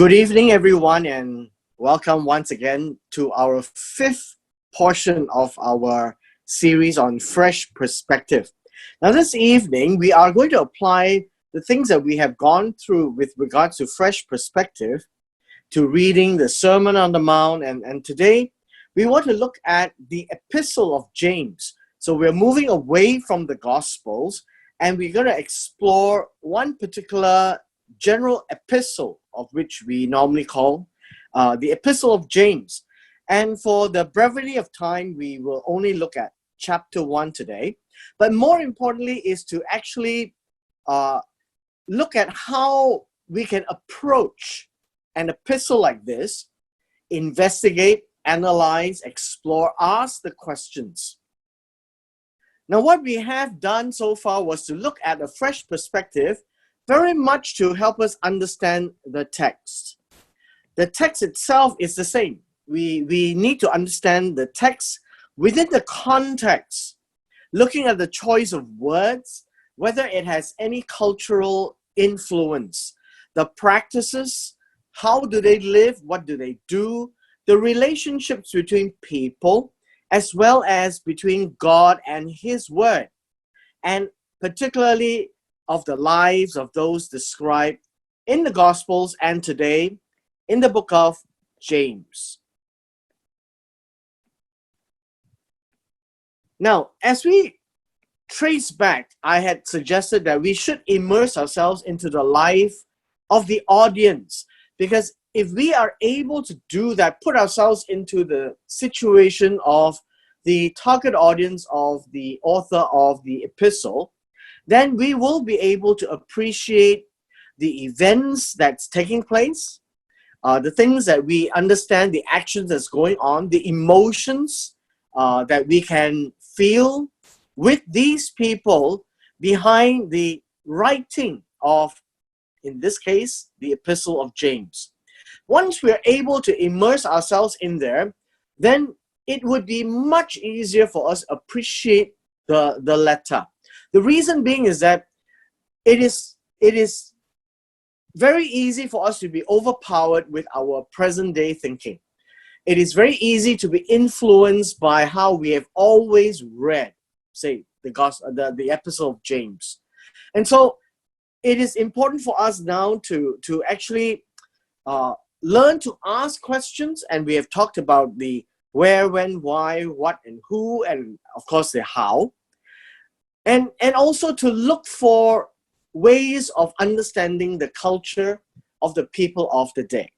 Good evening, everyone, and welcome once again to our fifth portion of our series on fresh perspective. Now, this evening, we are going to apply the things that we have gone through with regards to fresh perspective to reading the Sermon on the Mount. And today, we want to look at the epistle of James. So we're moving away from the Gospels, and we're going to explore one particular general epistle, of which we normally call the Epistle of James. And for the brevity of time, we will only look at chapter 1 today. But more importantly is to actually look at how we can approach an epistle like this, investigate, analyze, explore, ask the questions. Now, what we have done so far was to look at a fresh perspective, very much to help us understand the text. The text itself is the same. We need to understand the text within the context, looking at the choice of words, whether it has any cultural influence, the practices, how do they live, what do they do, the relationships between people, as well as between God and His Word, and particularly of the lives of those described in the Gospels and today in the book of James. Now, as we trace back, I had suggested that we should immerse ourselves into the life of the audience, because if we are able to do that, put ourselves into the situation of the target audience of the author of the epistle, then we will be able to appreciate the events that's taking place, the things that we understand, the actions that's going on, the emotions that we can feel with these people behind the writing of, in this case, the Epistle of James. Once we're able to immerse ourselves in there, then it would be much easier for us to appreciate the letter. The reason being is that it is very easy for us to be overpowered with our present day thinking. It is very easy to be influenced by how we have always read, say, the Epistle of James. And so it is important for us now to actually learn to ask questions, and we have talked about the where, when, why, what, and who, and of course the how. And also to look for ways of understanding the culture of the people of the day.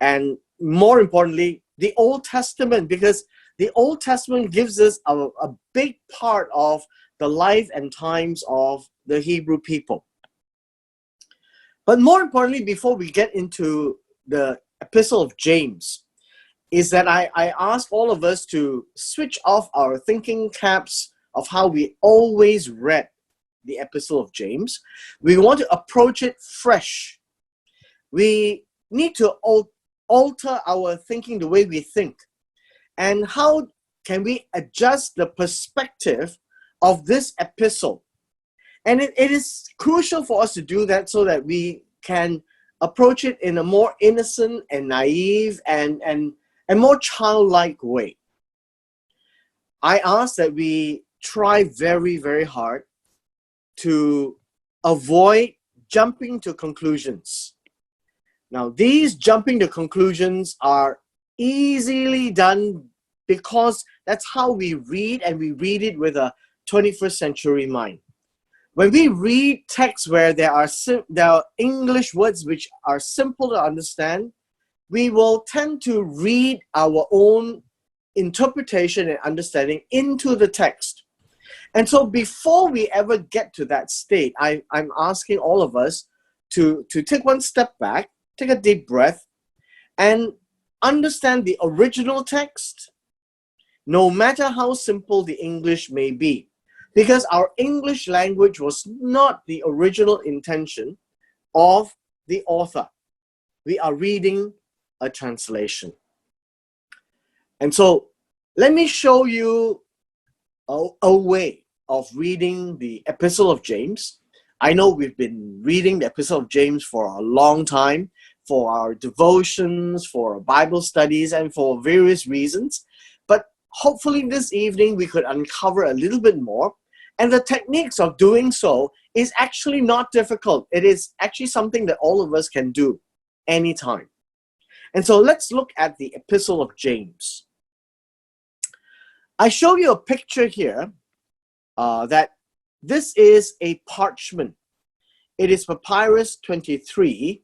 And more importantly, the Old Testament, because the Old Testament gives us a big part of the life and times of the Hebrew people. But more importantly, before we get into the Epistle of James, is that I ask all of us to switch off our thinking caps of how we always read the Epistle of James. We want to approach it fresh. We need to alter our thinking, the way we think. And how can we adjust the perspective of this epistle? And it is crucial for us to do that so that we can approach it in a more innocent and naive and more childlike way. I ask that we try very, very hard to avoid jumping to conclusions. Now, these jumping to conclusions are easily done because that's how we read, and we read it with a 21st century mind. When we read texts where there are English words which are simple to understand, we will tend to read our own interpretation and understanding into the text. And so before we ever get to that state, I'm asking all of us to take one step back, take a deep breath, and understand the original text, no matter how simple the English may be. Because our English language was not the original intention of the author. We are reading a translation. And so let me show you a way of reading the Epistle of James. I know we've been reading the Epistle of James for a long time, for our devotions, for our Bible studies, and for various reasons. But hopefully this evening we could uncover a little bit more. And the techniques of doing so is actually not difficult. It is actually something that all of us can do anytime. And so let's look at the Epistle of James. I show you a picture here that this is a parchment. It is Papyrus 23.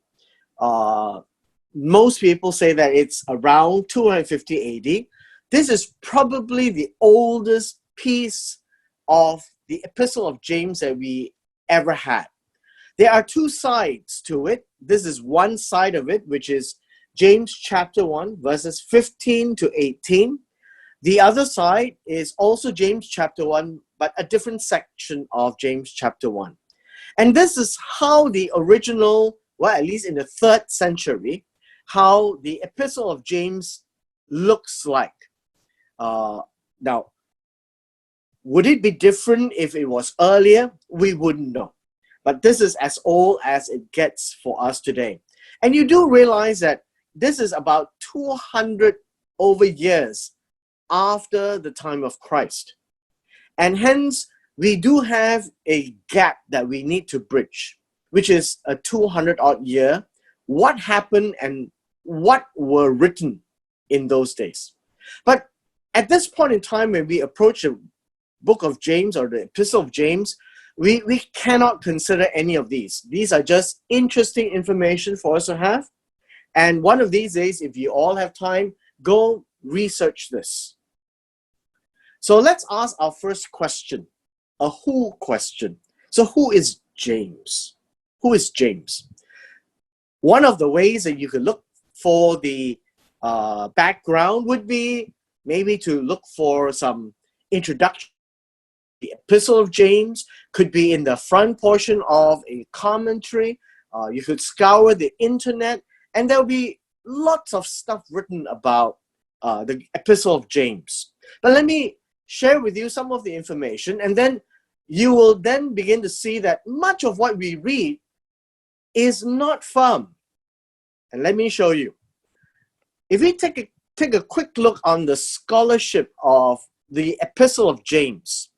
Most people say that it's around 250 AD. This is probably the oldest piece of the Epistle of James that we ever had. There are two sides to it. This is one side of it, which is James chapter 1, verses 15 to 18. The other side is also James chapter 1, but a different section of James chapter 1. And this is how the original, well, at least in the 3rd century, how the Epistle of James looks like. Now, would it be different if it was earlier? We wouldn't know. But this is as old as it gets for us today. And you do realize that this is about 200 over years after the time of Christ. And hence, we do have a gap that we need to bridge, which is a 200-odd year. What happened and what were written in those days? But at this point in time, when we approach the book of James or the Epistle of James, we cannot consider any of these. These are just interesting information for us to have. And one of these days, if you all have time, go research this. So let's ask our first question, a who question. So who is James? Who is James? One of the ways that you could look for the background would be maybe to look for some introduction. The Epistle of James could be in the front portion of a commentary. You could scour the internet, and there'll be lots of stuff written about the Epistle of James. But let me share with you some of the information, and then you will then begin to see that much of what we read is not firm. And let me show you. If we take a quick look on the scholarship of the Epistle of James,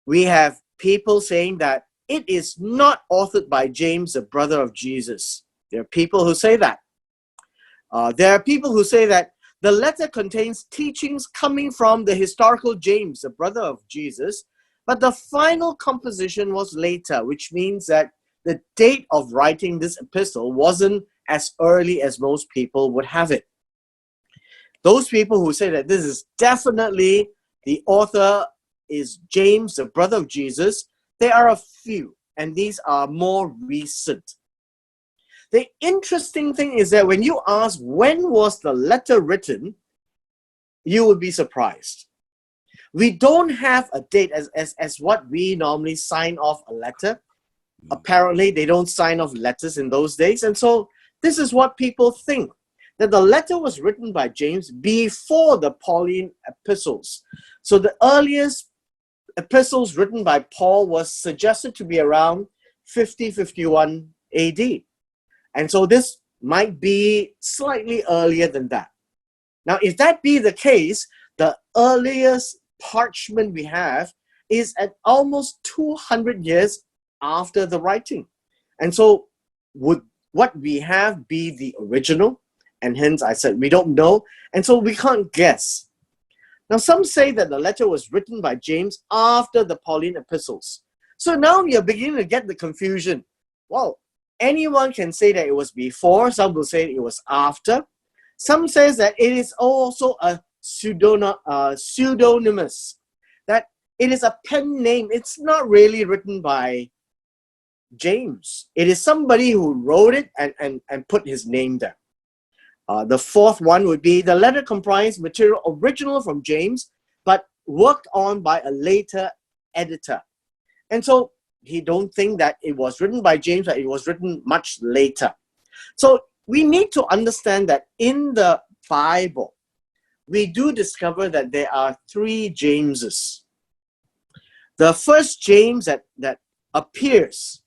we have people saying that it is not authored by James, the brother of Jesus. There are people who say that. There are people who say that the letter contains teachings coming from the historical James, the brother of Jesus, but the final composition was later, which means that the date of writing this epistle wasn't as early as most people would have it. Those people who say that this is definitely the author is James, the brother of Jesus, there are a few, and these are more recent. The interesting thing is that when you ask when was the letter written, you would be surprised. We don't have a date as what we normally sign off a letter. Apparently, they don't sign off letters in those days, and so this is what people think, that the letter was written by James before the Pauline epistles. So the earliest epistles written by Paul was suggested to be around 50-51 AD. And so this might be slightly earlier than that. Now, if that be the case, the earliest parchment we have is at almost 200 years after the writing. And so would what we have be the original? And hence I said we don't know, and so we can't guess. Now, some say that the letter was written by James after the Pauline epistles. So now you're beginning to get the confusion. Well, anyone can say that it was before. Some will say it was after. Some says that it is also a pseudonymous, that it is a pen name. It's not really written by James. It is somebody who wrote it and put his name there. The fourth one would be the letter comprised material original from James, but worked on by a later editor. And so he don't think that it was written by James, but it was written much later. So we need to understand that in the Bible, we do discover that there are 3 Jameses. The first James that appears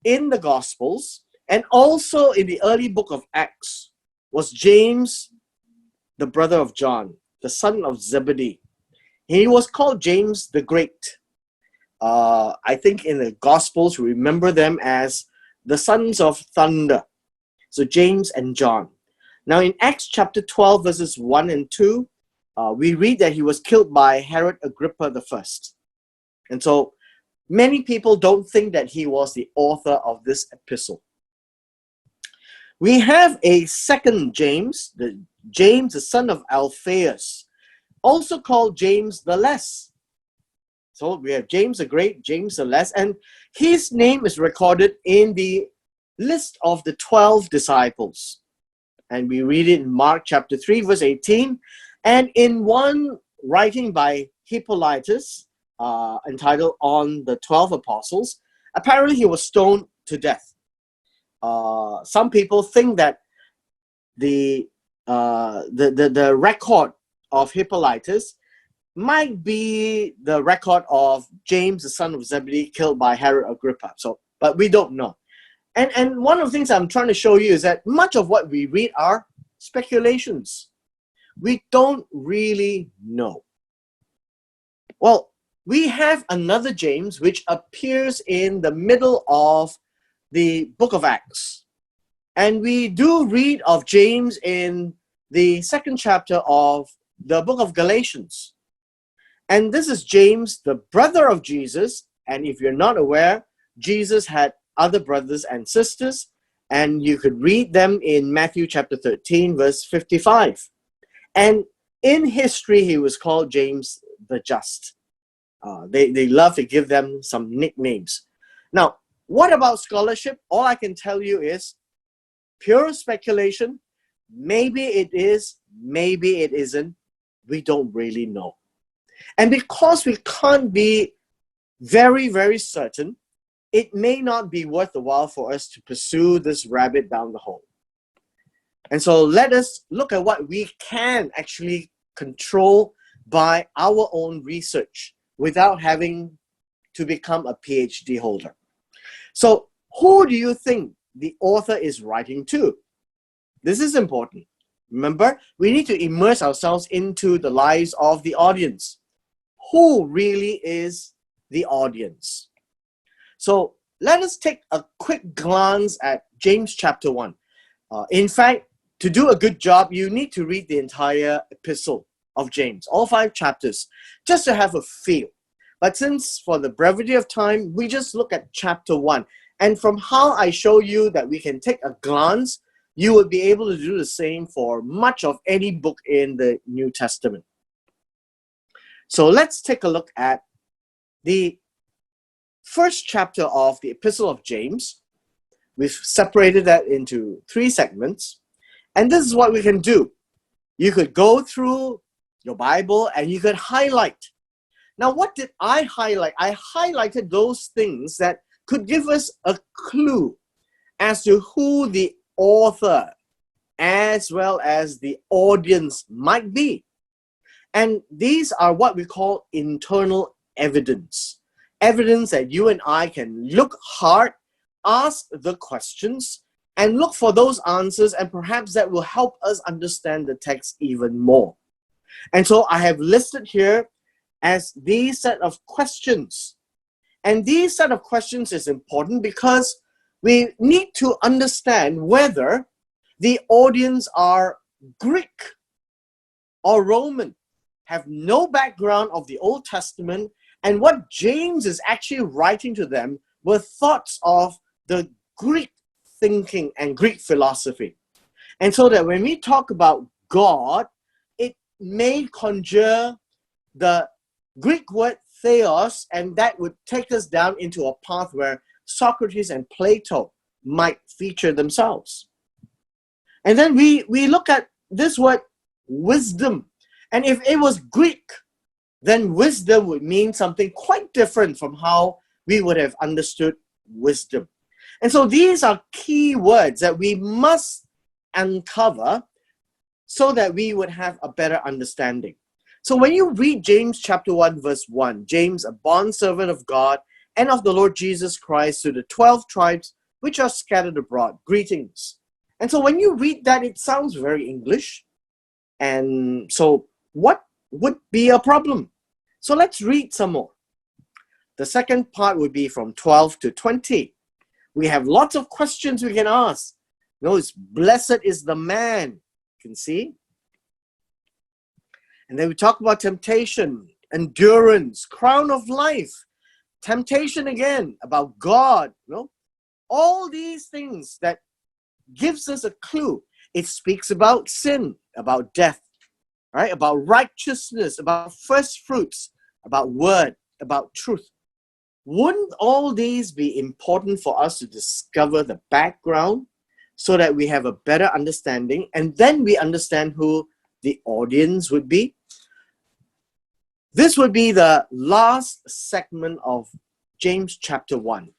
in the Gospels And also in the early book of Acts was James, the brother of John, the son of Zebedee. He was called James the Great. I think in the Gospels, we remember them as the sons of thunder. So James and John. Now in Acts chapter 12, verses 1 and 2, we read that he was killed by Herod Agrippa I. And so many people don't think that he was the author of this epistle. We have a second James, the son of Alphaeus, also called James the Less. So we have James the Great, James the Less, and his name is recorded in the list of the 12 disciples. And we read it in Mark chapter 3, verse 18. And in one writing by Hippolytus, entitled On the 12 Apostles, apparently he was stoned to death. Some people think that the record of Hippolytus might be the record of James, the son of Zebedee, killed by Herod Agrippa. But we don't know. And one of the things I'm trying to show you is that much of what we read are speculations. We don't really know. Well, we have another James which appears in the middle of the book of Acts. And we do read of James in the second chapter of the book of Galatians. And this is James, the brother of Jesus. And if you're not aware, Jesus had other brothers and sisters. And you could read them in Matthew chapter 13, verse 55. And in history, he was called James the Just. They love to give them some nicknames. Now, what about scholarship? All I can tell you is pure speculation. Maybe it is, maybe it isn't. We don't really know. And because we can't be very, very certain, it may not be worth the while for us to pursue this rabbit down the hole. And so let us look at what we can actually control by our own research without having to become a PhD holder. So who do you think the author is writing to? This is important. Remember, we need to immerse ourselves into the lives of the audience. Who really is the audience? So let us take a quick glance at James chapter 1. In fact, to do a good job, you need to read the entire epistle of James, all 5 chapters, just to have a feel. But since for the brevity of time, we just look at chapter 1. And from how I show you that we can take a glance, you will be able to do the same for much of any book in the New Testament. So let's take a look at the first chapter of the Epistle of James. We've separated that into 3 segments. And this is what we can do. You could go through your Bible and you could highlight. Now, what did I highlight? I highlighted those things that could give us a clue as to who the author as well as the audience might be. And these are what we call internal evidence. Evidence that you and I can look hard, ask the questions, and look for those answers, and perhaps that will help us understand the text even more. And so I have listed here as these set of questions. And these set of questions is important because we need to understand whether the audience are Greek or Roman, have no background of the Old Testament, and what James is actually writing to them were thoughts of the Greek thinking and Greek philosophy. And so that when we talk about God, it may conjure the Greek word theos, and that would take us down into a path where Socrates and Plato might feature themselves. And then we look at this word wisdom. And if it was Greek, then wisdom would mean something quite different from how we would have understood wisdom. And so these are key words that we must uncover so that we would have a better understanding. So when you read James chapter 1, verse 1, James, a bondservant of God and of the Lord Jesus Christ, to the 12 tribes which are scattered abroad. Greetings. And so when you read that, it sounds very English. And so what would be a problem? So let's read some more. The second part would be from 12 to 20. We have lots of questions we can ask. Notice, blessed is the man. You can see. And then we talk about temptation, endurance, crown of life, temptation again, about God. All these things that gives us a clue. It speaks about sin, about death, right? About righteousness, about first fruits, about word, about truth. Wouldn't all these be important for us to discover the background so that we have a better understanding and then we understand who the audience would be? This would be the last segment of James chapter 1.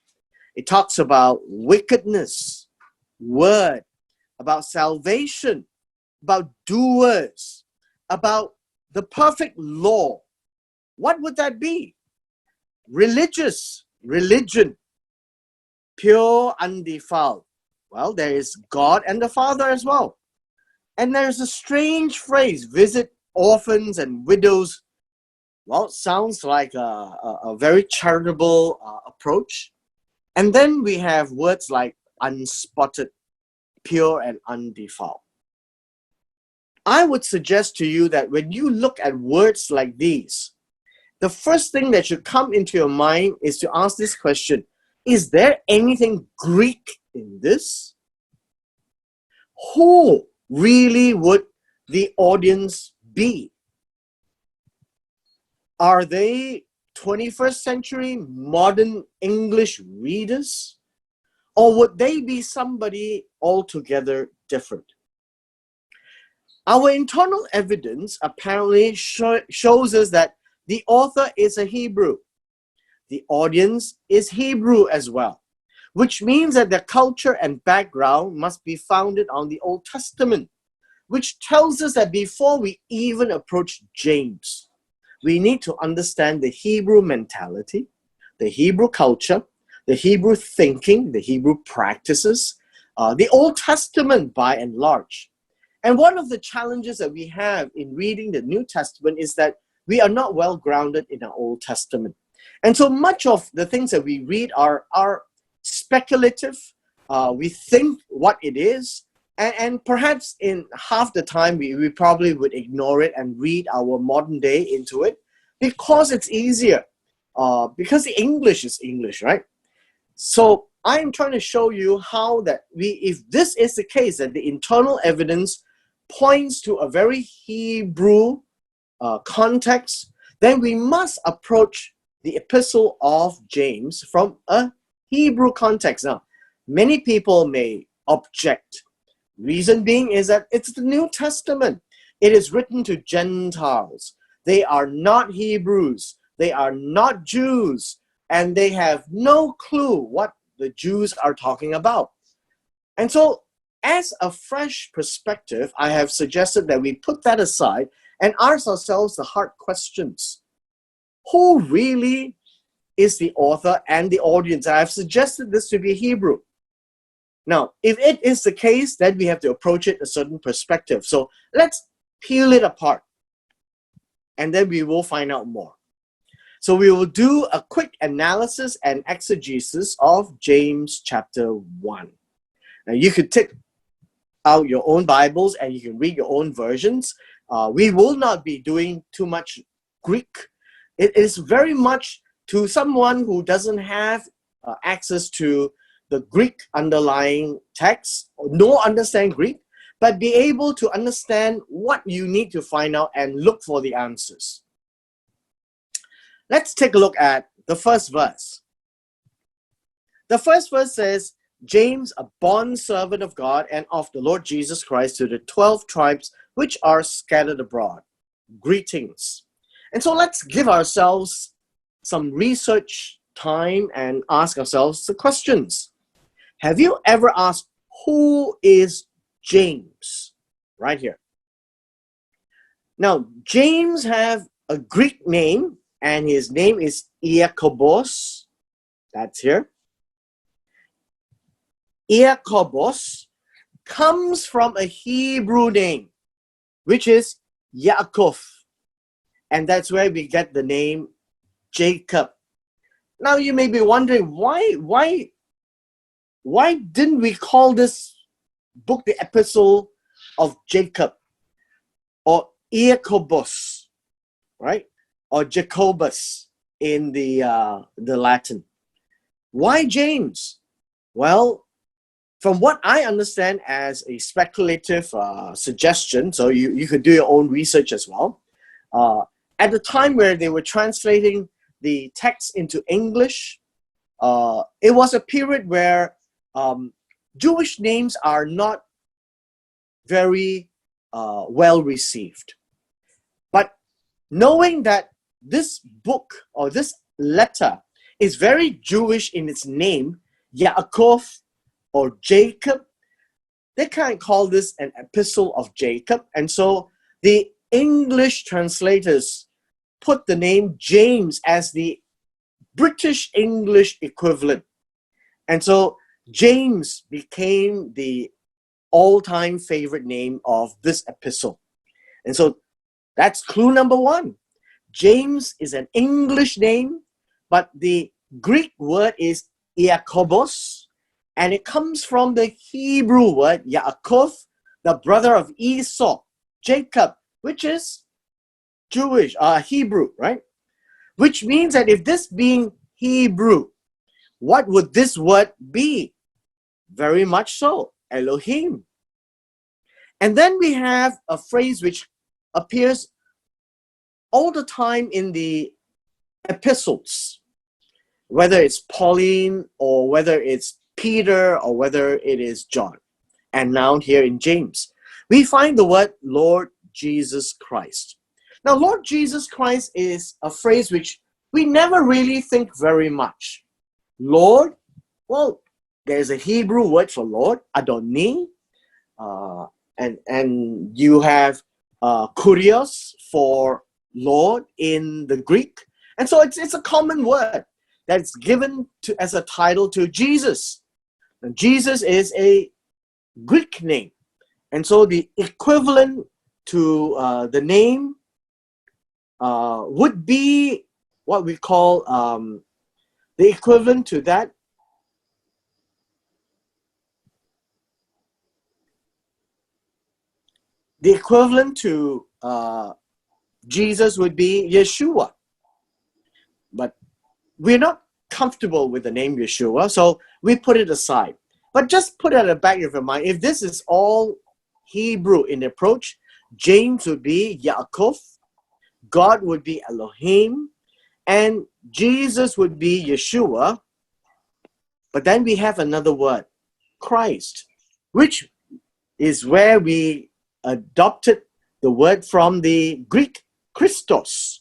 It talks about wickedness, word, about salvation, about doers, about the perfect law. What would that be? Religion, pure, undefiled. Well, there is God and the Father as well. And there's a strange phrase, visit orphans and widows. Well, it sounds like a very charitable approach. And then we have words like unspotted, pure, and undefiled. I would suggest to you that when you look at words like these, the first thing that should come into your mind is to ask this question: is there anything Greek in this? Who really would the audience be? Are they 21st century modern English readers? Or would they be somebody altogether different? Our internal evidence apparently shows us that the author is a Hebrew. The audience is Hebrew as well, which means that their culture and background must be founded on the Old Testament, which tells us that before we even approach James, we need to understand the Hebrew mentality, the Hebrew culture, the Hebrew thinking, the Hebrew practices, the Old Testament by and large. And one of the challenges that we have in reading the New Testament is that we are not well grounded in our Old Testament. And so much of the things that we read are speculative. We think what it is. And perhaps in half the time, we probably would ignore it and read our modern day into it because it's easier. Because the English is English, right? So I'm trying to show you how that if this is the case, that the internal evidence points to a very Hebrew context, then we must approach the epistle of James from a Hebrew context. Now, many people may object. Reason being is that it's the New Testament. It is written to Gentiles. They are not Hebrews. They are not Jews. And they have no clue what the Jews are talking about. And so, as a fresh perspective, I have suggested that we put that aside and ask ourselves the hard questions. Who really is the author and the audience? And I've suggested this to be Hebrew. Now, if it is the case, then we have to approach it a certain perspective. So let's peel it apart. And then we will find out more. So we will do a quick analysis and exegesis of James chapter 1. Now you could take out your own Bibles and you can read your own versions. We will not be doing too much Greek. It is very much to someone who doesn't have access to the Greek underlying text, nor understand Greek, but be able to understand what you need to find out and look for the answers. Let's take a look at the first verse. The first verse says, James, a bondservant of God and of the Lord Jesus Christ, to the 12 tribes which are scattered abroad. Greetings. And so let's give ourselves some research time and ask ourselves the questions. Have you ever asked, who is James? Right here. Now, James have a Greek name, and his name is Iakobos. That's here. Iakobos comes from a Hebrew name, which is Yaakov. And that's where we get the name Jacob. Now you may be wondering, why didn't we call this book the epistle of Jacob, or Iacobus, right? Or Jacobus in the Latin. Why James? Well, from what I understand as a speculative suggestion, so you could do your own research as well. At the time where they were translating the text into English, it was a period where Jewish names are not very well received. But knowing that this book or this letter is very Jewish in its name, Yaakov or Jacob, they can't call this an epistle of Jacob. And so the English translators put the name James as the British English equivalent. And so James became the all-time favorite name of this epistle. And so that's clue number one. James is an English name, but the Greek word is Iakobos, and it comes from the Hebrew word Yaakov, the brother of Esau, Jacob, which is Jewish, Hebrew, right? Which means that if this being Hebrew, what would this word be? Very much so, Elohim. And then we have a phrase which appears all the time in the epistles, whether it's Pauline or whether it's Peter or whether it is John. And now here in James, we find the word Lord Jesus Christ. Now, Lord Jesus Christ is a phrase which we never really think very much. Lord, well, there's a Hebrew word for Lord, Adoni, and you have kurios for Lord in the Greek. And so it's a common word that's given to as a title to Jesus. And Jesus is a Greek name. And so the equivalent to the name would be what we call the equivalent to that. The equivalent to Jesus would be Yeshua. But we're not comfortable with the name Yeshua, so we put it aside. But just put it at the back of your mind, if this is all Hebrew in approach, James would be Yaakov, God would be Elohim, and Jesus would be Yeshua. But then we have another word, Christ, which is where we adopted the word from the Greek Christos.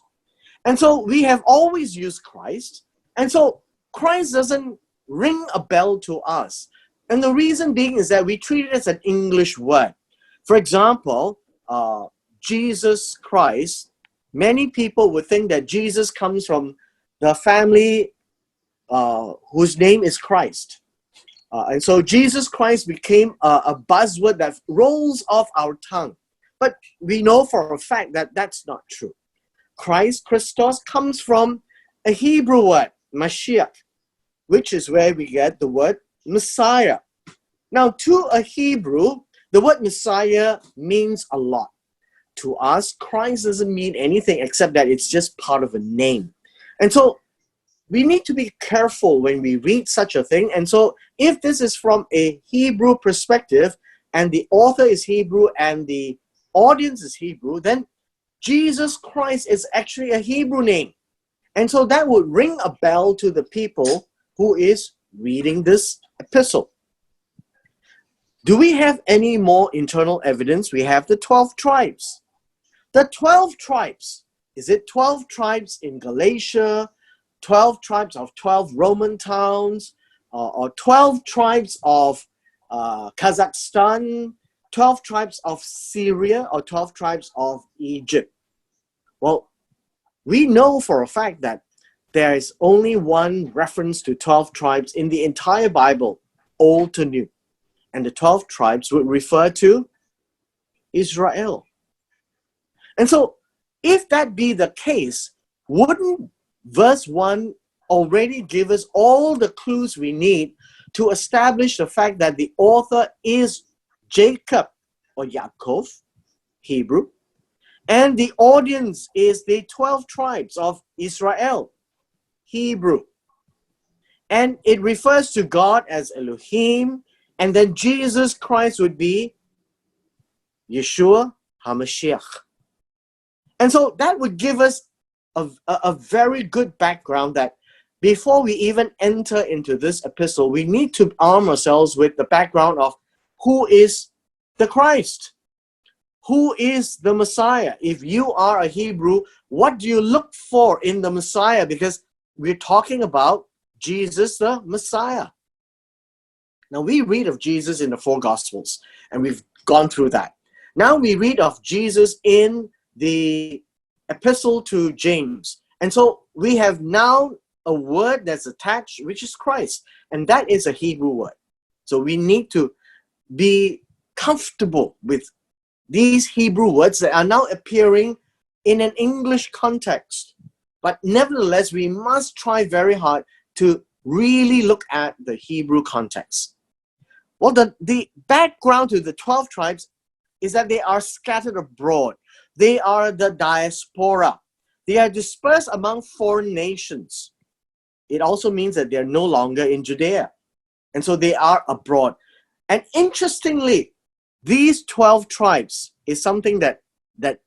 And so we have always used Christ. And so Christ doesn't ring a bell to us. And the reason being is that we treat it as an English word. For example, Jesus Christ, many people would think that Jesus comes from the family whose name is Christ. And so Jesus Christ became a buzzword that rolls off our tongue. But we know for a fact that that's not true. Christ, Christos, comes from a Hebrew word, Mashiach, which is where we get the word Messiah. Now, to a Hebrew, the word Messiah means a lot. To us, Christ doesn't mean anything except that it's just part of a name. And so we need to be careful when we read such a thing. And so if this is from a Hebrew perspective and the author is Hebrew and the audience is Hebrew, then Jesus Christ is actually a Hebrew name. And so that would ring a bell to the people who is reading this epistle. Do we have any more internal evidence? We have the 12 tribes. The 12 tribes. Is it 12 tribes in Galatia, 12 tribes of 12 Roman towns, or 12 tribes of Kazakhstan, 12 tribes of Syria, or 12 tribes of Egypt? Well, we know for a fact that there is only one reference to 12 tribes in the entire Bible, old to new. And the 12 tribes would refer to Israel. And so, if that be the case, wouldn't verse 1 already give us all the clues we need to establish the fact that the author is Jacob or Yaakov, Hebrew, and the audience is the 12 tribes of Israel, Hebrew. And it refers to God as Elohim, and then Jesus Christ would be Yeshua HaMashiach. And so that would give us a very good background that before we even enter into this epistle, we need to arm ourselves with the background of who is the Christ, who is the Messiah. If you are a Hebrew, what do you look for in the Messiah? Because we're talking about Jesus the Messiah. Now we read of Jesus in the 4 Gospels, and we've gone through that. Now we read of Jesus in the epistle to James. And so we have now a word that's attached, which is Christ. And that is a Hebrew word. So we need to be comfortable with these Hebrew words that are now appearing in an English context. But nevertheless, we must try very hard to really look at the Hebrew context. Well, the background to the 12 tribes is that they are scattered abroad. They are the diaspora. They are dispersed among foreign nations. It also means that they are no longer in Judea. And so they are abroad. And interestingly, these 12 tribes is something that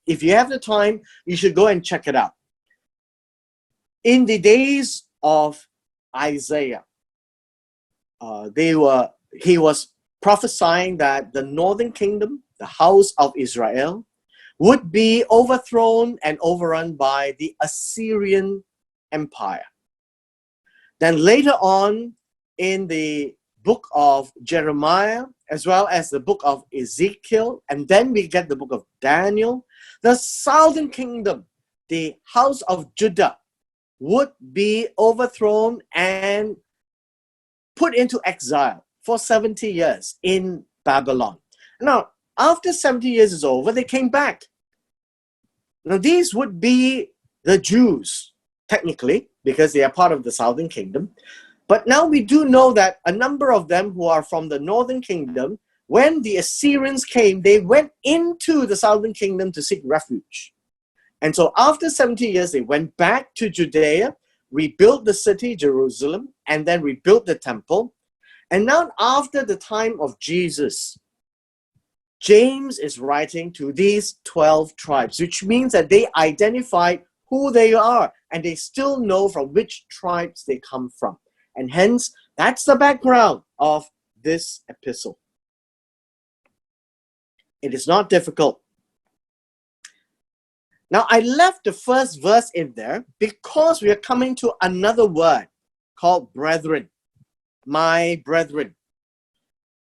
if you have the time, you should go and check it out. In the days of Isaiah, he was prophesying that the northern kingdom, the house of Israel, would be overthrown and overrun by the Assyrian Empire. Then later on in the book of Jeremiah, as well as the book of Ezekiel, and then we get the book of Daniel, the southern kingdom, the house of Judah, would be overthrown and put into exile for 70 years in Babylon. Now, after 70 years is over, they came back. Now, these would be the Jews, technically, because they are part of the southern kingdom. But now we do know that a number of them who are from the northern kingdom, when the Assyrians came, they went into the southern kingdom to seek refuge. And so after 70 years, they went back to Judea, rebuilt the city, Jerusalem, and then rebuilt the temple. And now after the time of Jesus, James is writing to these 12 tribes, which means that they identified who they are, and they still know from which tribes they come from. And hence, that's the background of this epistle. It is not difficult. Now, I left the first verse in there because we are coming to another word called brethren. My brethren.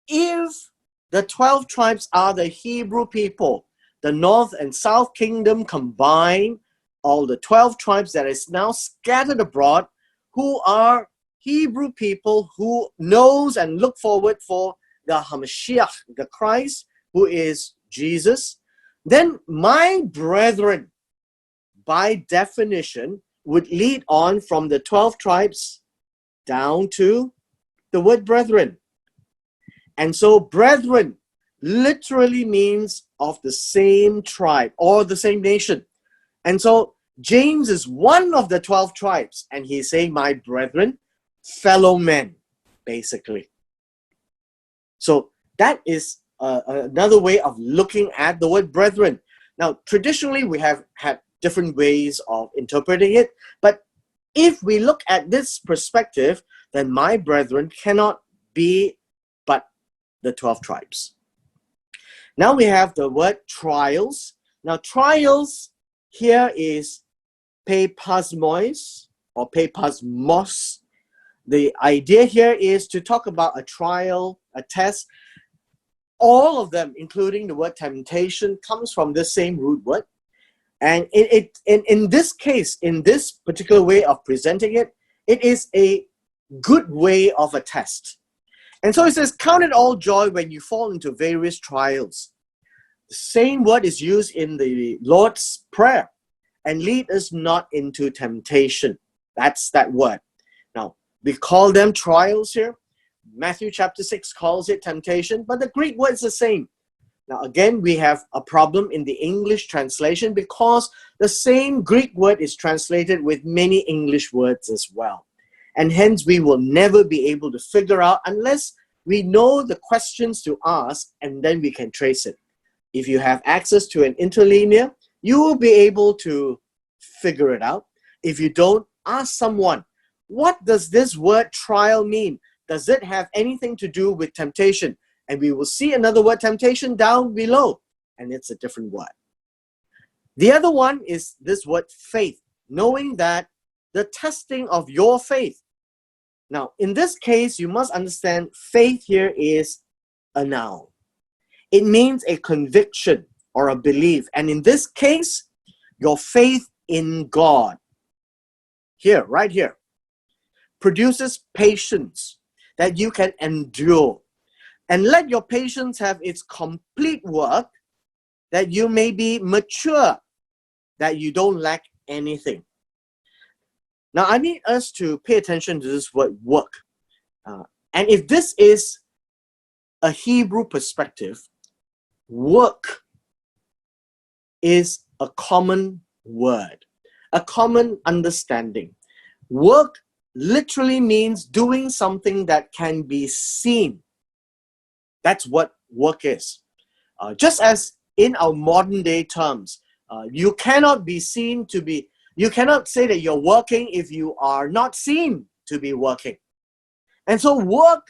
If the 12 tribes are the Hebrew people, the north and south kingdom combined, all the 12 tribes that is now scattered abroad, who are Hebrew people who knows and look forward for the HaMashiach, the Christ, who is Jesus, then my brethren, by definition, would lead on from the 12 tribes down to the word brethren. And so brethren literally means of the same tribe or the same nation. And so James is one of the 12 tribes, and he's saying, my brethren, fellow men, basically. So that is another way of looking at the word brethren. Now, traditionally, we have had different ways of interpreting it, but if we look at this perspective, then my brethren cannot be but the 12 tribes. Now we have the word trials. Now, trials here is pepasmois or pepasmos. The idea here is to talk about a trial, a test. All of them, including the word temptation, comes from the same root word. And in this case, in this particular way of presenting it, it is a good way of a test. And so it says, count it all joy when you fall into various trials. The same word is used in the Lord's Prayer. And lead us not into temptation. That's that word. Now, we call them trials here. Matthew chapter 6 calls it temptation, but the Greek word is the same. Now, again, we have a problem in the English translation because the same Greek word is translated with many English words as well. And hence, we will never be able to figure out unless we know the questions to ask, and then we can trace it. If you have access to an interlinear, you will be able to figure it out. If you don't, ask someone, what does this word trial mean? Does it have anything to do with temptation? And we will see another word, temptation, down below. And it's a different word. The other one is this word faith, knowing that the testing of your faith. Now, in this case, you must understand faith here is a noun. It means a conviction or a belief. And in this case, your faith in God, here, right here, produces patience that you can endure. And let your patience have its complete work, that you may be mature, that you don't lack anything. Now, I need us to pay attention to this word work. And if this is a Hebrew perspective, work is a common word, a common understanding. Work literally means doing something that can be seen. That's what work is. Just as in our modern day terms, you cannot be seen to be, you cannot say that you're working if you are not seen to be working. And so work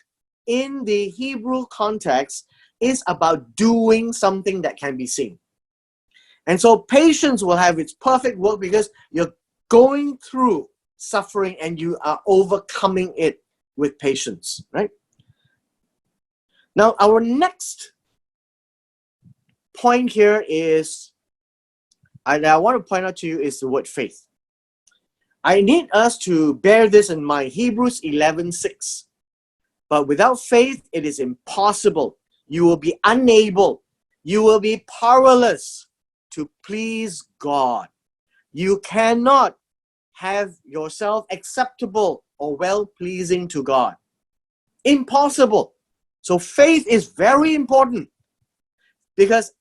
in the Hebrew context is about doing something that can be seen. And so patience will have its perfect work because you're going through suffering and you are overcoming it with patience, right? Now, our next point here is, and I want to point out to you, is the word faith. I need us to bear this in mind. Hebrews 11:6. But without faith, it is impossible. You will be unable. You will be powerless to please God. You cannot have yourself acceptable or well-pleasing to God. Impossible. So faith is very important because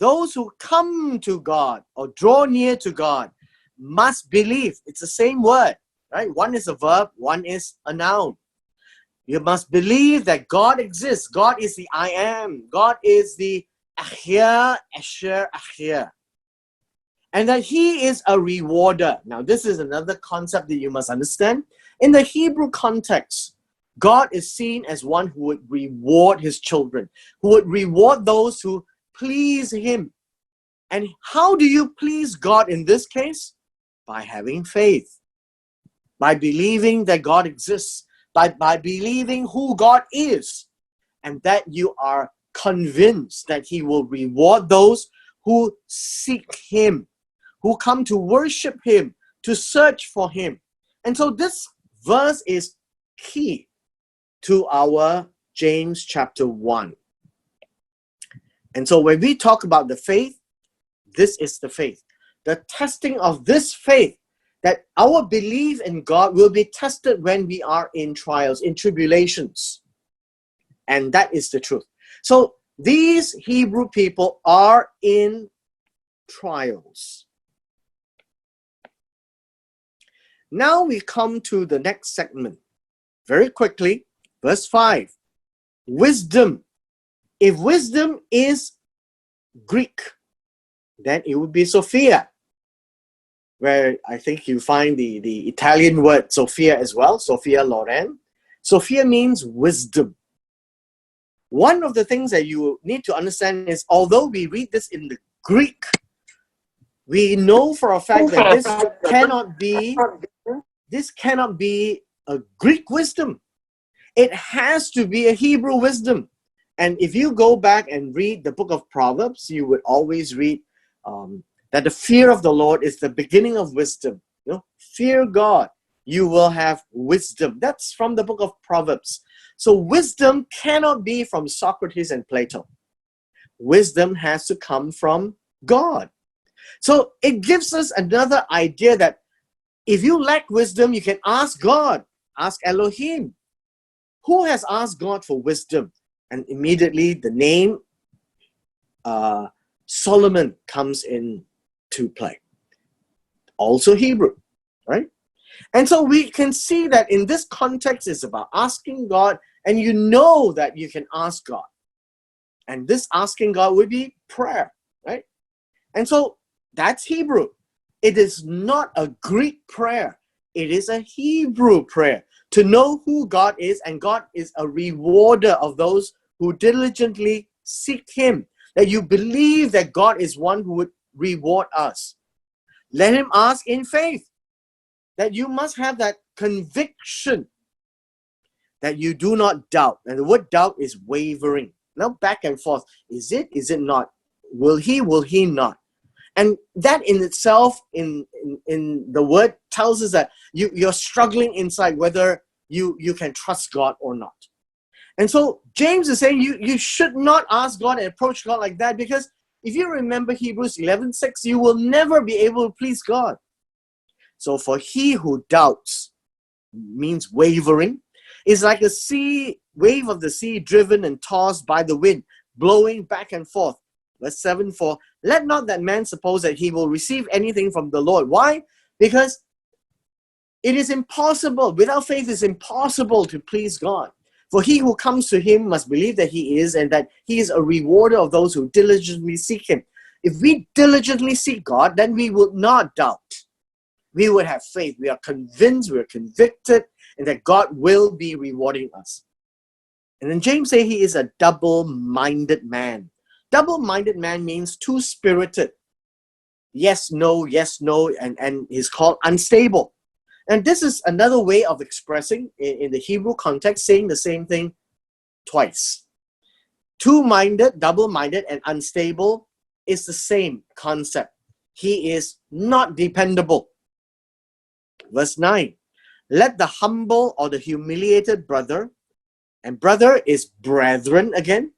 those who come to God or draw near to God must believe. It's the same word, right? One is a verb, one is a noun. You must believe that God exists. God is the I am. God is the Ahir, Asher, Ahir. And that He is a rewarder. Now, this is another concept that you must understand. In the Hebrew context, God is seen as one who would reward His children, who would reward those who please Him. And how do you please God in this case? By having faith, by believing that God exists, by believing who God is, and that you are convinced that He will reward those who seek Him, who come to worship Him, to search for Him. And so this verse is key to our James chapter 1. And so when we talk about the faith, this is the faith. The testing of this faith, that our belief in God will be tested when we are in trials, in tribulations. And that is the truth. So these Hebrew people are in trials. Now we come to the next segment. Very quickly, verse 5. Wisdom. If wisdom is Greek, then it would be Sophia, where I think you find the Italian word Sophia as well, Sophia Loren. Sophia means wisdom. One of the things that you need to understand is, although we read this in the Greek, we know for a fact that this cannot be a Greek wisdom. It has to be a Hebrew wisdom. And if you go back and read the book of Proverbs, you would always read that the fear of the Lord is the beginning of wisdom. You know, fear God, you will have wisdom. That's from the book of Proverbs. So wisdom cannot be from Socrates and Plato. Wisdom has to come from God. So it gives us another idea that if you lack wisdom, you can ask God, ask Elohim. Who has asked God for wisdom? And immediately the name Solomon comes into play. Also Hebrew, right? And so we can see that in this context, it's about asking God, and you know that you can ask God. And this asking God would be prayer, right? And so that's Hebrew. It is not a Greek prayer. It is a Hebrew prayer to know who God is, and God is a rewarder of those who diligently seek Him. That you believe that God is one who would reward us. Let Him ask in faith. That you must have that conviction that you do not doubt. And the word doubt is wavering. Now back and forth. Is it? Is it not? Will he not? And that in itself, in the word, tells us that you're struggling inside whether you can trust God or not. And so James is saying you should not ask God and approach God like that, because if you remember Hebrews 11:6, you will never be able to please God. So for he who doubts, means wavering, is like a wave of the sea driven and tossed by the wind, blowing back and forth. Verse 7, for let not that man suppose that he will receive anything from the Lord. Why? Because it is impossible. Without faith, it's impossible to please God. For he who comes to him must believe that he is, and that he is a rewarder of those who diligently seek him. If we diligently seek God, then we will not doubt. We would have faith. We are convinced, we are convicted, and that God will be rewarding us. And then James says he is a double-minded man. Double-minded man means two-spirited. Yes, no, and he's called unstable. And this is another way of expressing, in the Hebrew context, saying the same thing twice. Two-minded, double-minded, and unstable is the same concept. He is not dependable. Verse 9, let the humble or the humiliated brother, and brother is brethren again,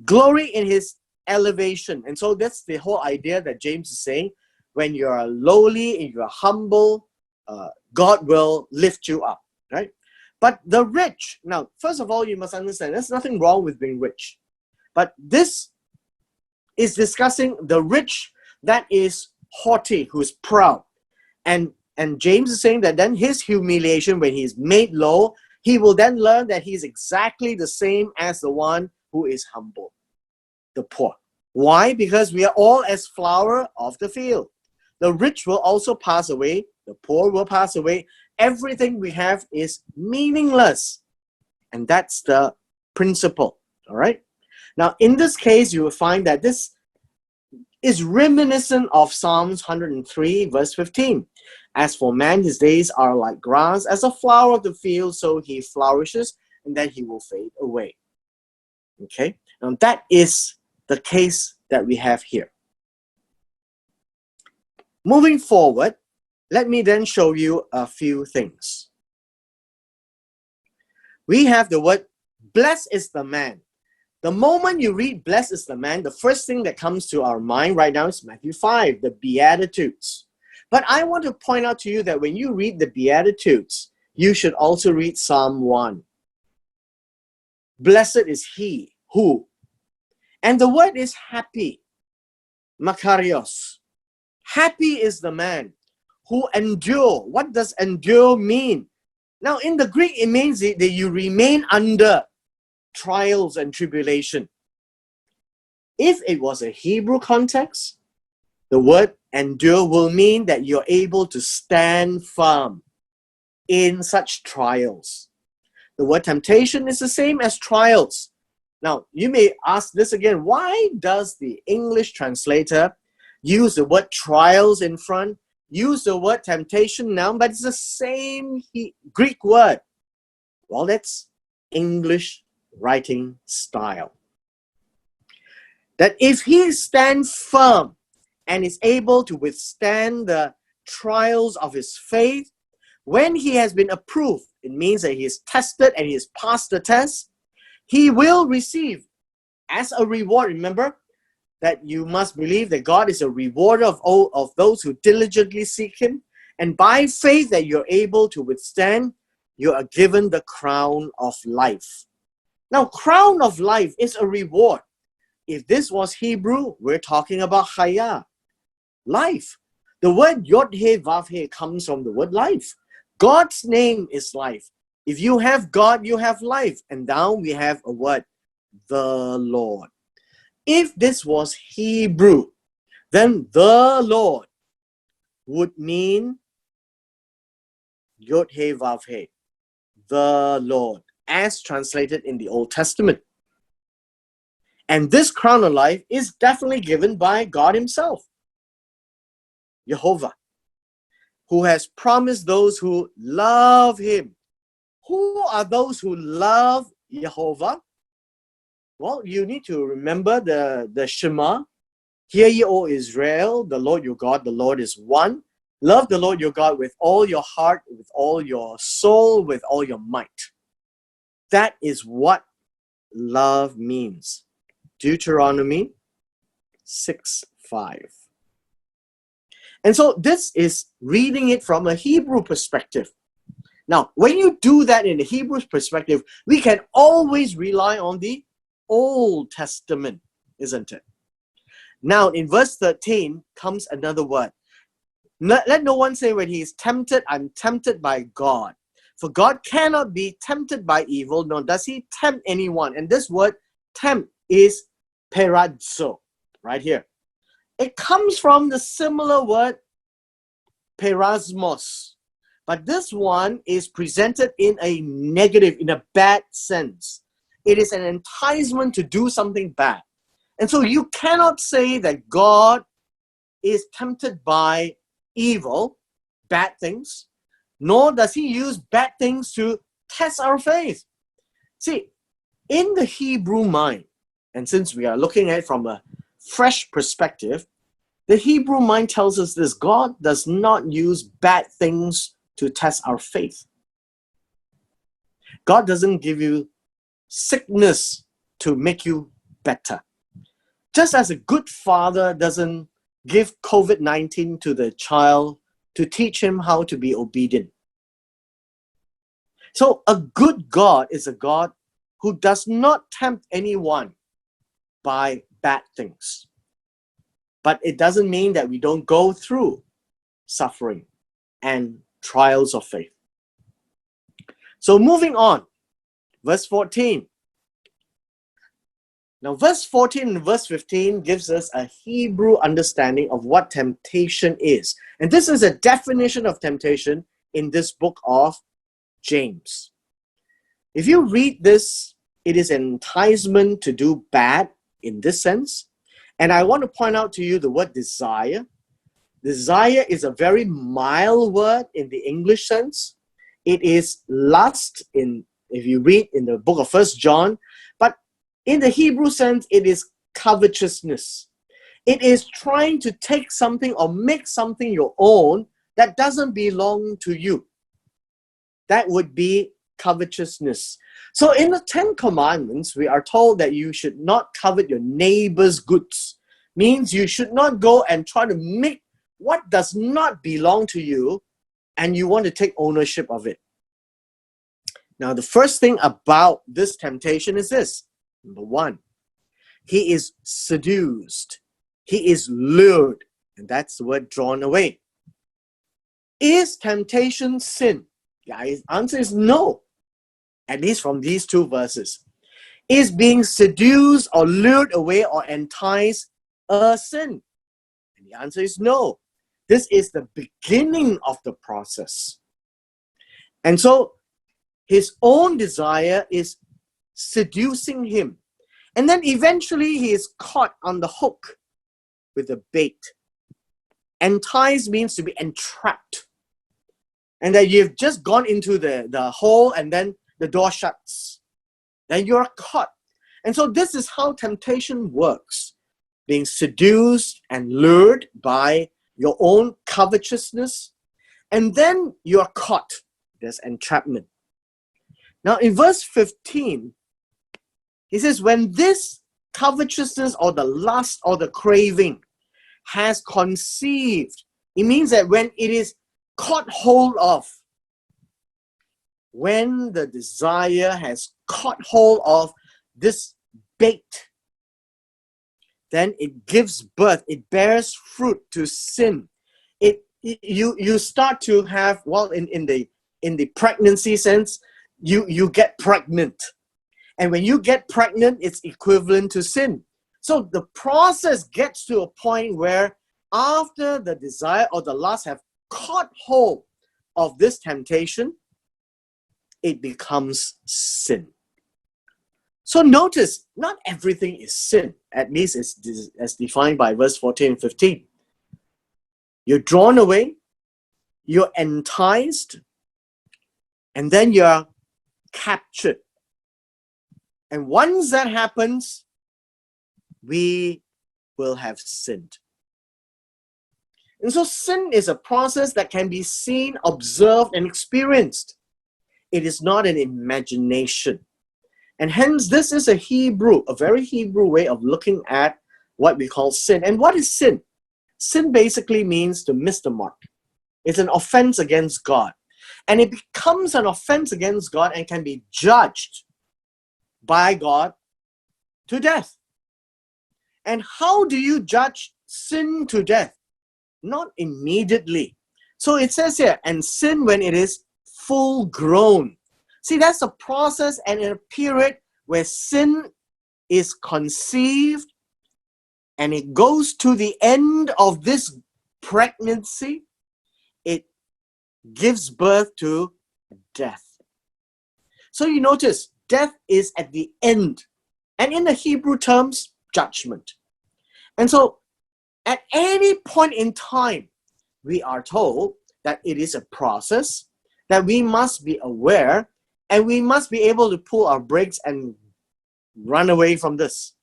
glory in his elevation. And so that's the whole idea that James is saying. When you are lowly and you are humble, God will lift you up, right? But the rich, now, first of all, you must understand, there's nothing wrong with being rich. But this is discussing the rich that is haughty, who is proud. And James is saying that then his humiliation, when he is made low, he will then learn that he is exactly the same as the one who is humble, the poor. Why? Because we are all as flower of the field. The rich will also pass away. The poor will pass away. Everything we have is meaningless. And that's the principle. All right? Now, in this case, you will find that this is reminiscent of Psalms 103, verse 15. As for man, his days are like grass, as a flower of the field, so he flourishes, and then he will fade away. Okay? Now, that is the case that we have here. Moving forward, let me then show you a few things. We have the word, blessed is the man. The moment you read blessed is the man, the first thing that comes to our mind right now is Matthew 5, the Beatitudes. But I want to point out to you that when you read the Beatitudes, you should also read Psalm 1. Blessed is he who. And the word is happy. Makarios. Happy is the man who endure. What does endure mean? Now in the Greek, it means that you remain under trials and tribulation. If it was a Hebrew context, the word endure will mean that you're able to stand firm in such trials. The word temptation is the same as trials. Now, you may ask this again, why does the English translator use the word trials in front, use the word temptation now, but it's the same Greek word? Well, that's English writing style. That if he stands firm and is able to withstand the trials of his faith, when he has been approved, it means that he is tested and he has passed the test, he will receive as a reward. Remember that you must believe that God is a rewarder of all of those who diligently seek him. And by faith that you're able to withstand, you are given the crown of life. Now, crown of life is a reward. If this was Hebrew, we're talking about Chaya, life. The word Yod-He Vav-He comes from the word life. God's name is life. If you have God, you have life. And now we have a word, the Lord. If this was Hebrew, then the Lord would mean Yod-He Vav-He, the Lord, as translated in the Old Testament. And this crown of life is definitely given by God himself, Jehovah, who has promised those who love him. Who are those who love Jehovah? Well, you need to remember the Shema. Hear ye, O Israel, the Lord your God, the Lord is one. Love the Lord your God with all your heart, with all your soul, with all your might. That is what love means. Deuteronomy 6:5. And so this is reading it from a Hebrew perspective. Now, when you do that in the Hebrew perspective, we can always rely on the Old Testament, isn't it? Now, in verse 13 comes another word. Let no one say when he is tempted, I'm tempted by God. For God cannot be tempted by evil, nor does he tempt anyone. And this word tempt is perazzo, right here. It comes from the similar word perasmos. But this one is presented in a negative, in a bad sense. It is an enticement to do something bad. And so you cannot say that God is tempted by evil, bad things, nor does he use bad things to test our faith. See, in the Hebrew mind, and since we are looking at it from a fresh perspective, the Hebrew mind tells us this: God does not use bad things to test our faith. God doesn't give you sickness to make you better. Just as a good father doesn't give COVID-19 to the child to teach him how to be obedient. So a good God is a God who does not tempt anyone by bad things. But it doesn't mean that we don't go through suffering and trials of faith. So moving on, verse 14. Now verse 14 and verse 15 gives us a Hebrew understanding of what temptation is. And this is a definition of temptation in this book of James. If you read this, it is an enticement to do bad in this sense. And I want to point out to you the word desire. Desire is a very mild word in the English sense. It is lust if you read in the book of 1 John. But in the Hebrew sense, it is covetousness. It is trying to take something or make something your own that doesn't belong to you. That would be covetousness. So in the 10 Commandments, we are told that you should not covet your neighbor's goods. Means you should not go and try to make what does not belong to you and you want to take ownership of it. Now, the first thing about this temptation is this. Number one, he is seduced. He is lured. And that's the word drawn away. Is temptation sin? Yeah, his answer is no. At least from these two verses. Is being seduced or lured away or enticed a sin? And the answer is no. This is the beginning of the process. And so his own desire is seducing him. And then eventually he is caught on the hook with a bait. Entice means to be entrapped. And that you've just gone into the hole and then the door shuts. Then you're caught. And so this is how temptation works. Being seduced and lured by your own covetousness. And then you're caught. There's entrapment. Now in verse 15, he says, when this covetousness or the lust or the craving has conceived, it means that when it is caught hold of, when the desire has caught hold of this bait, then it gives birth, it bears fruit to sin. You start to have, well, in the pregnancy sense, you get pregnant. And when you get pregnant, it's equivalent to sin. So the process gets to a point where after the desire or the lust have caught hold of this temptation, it becomes sin. So notice, not everything is sin, at least as defined by verse 14 and 15. You're drawn away, you're enticed, and then you're captured. And once that happens, we will have sinned. And so sin is a process that can be seen, observed, and experienced. It is not an imagination. And hence, this is a very Hebrew way of looking at what we call sin. And what is sin? Sin basically means to miss the mark. It's an offense against God. And it becomes an offense against God and can be judged by God to death. And how do you judge sin to death? Not immediately. So it says here, and sin when it is full grown. See, that's a process and a period where sin is conceived and it goes to the end of this pregnancy. It gives birth to death. So you notice, death is at the end. And in the Hebrew terms, judgment. And so, at any point in time, we are told that it is a process, that we must be aware, and we must be able to pull our brakes and run away from this.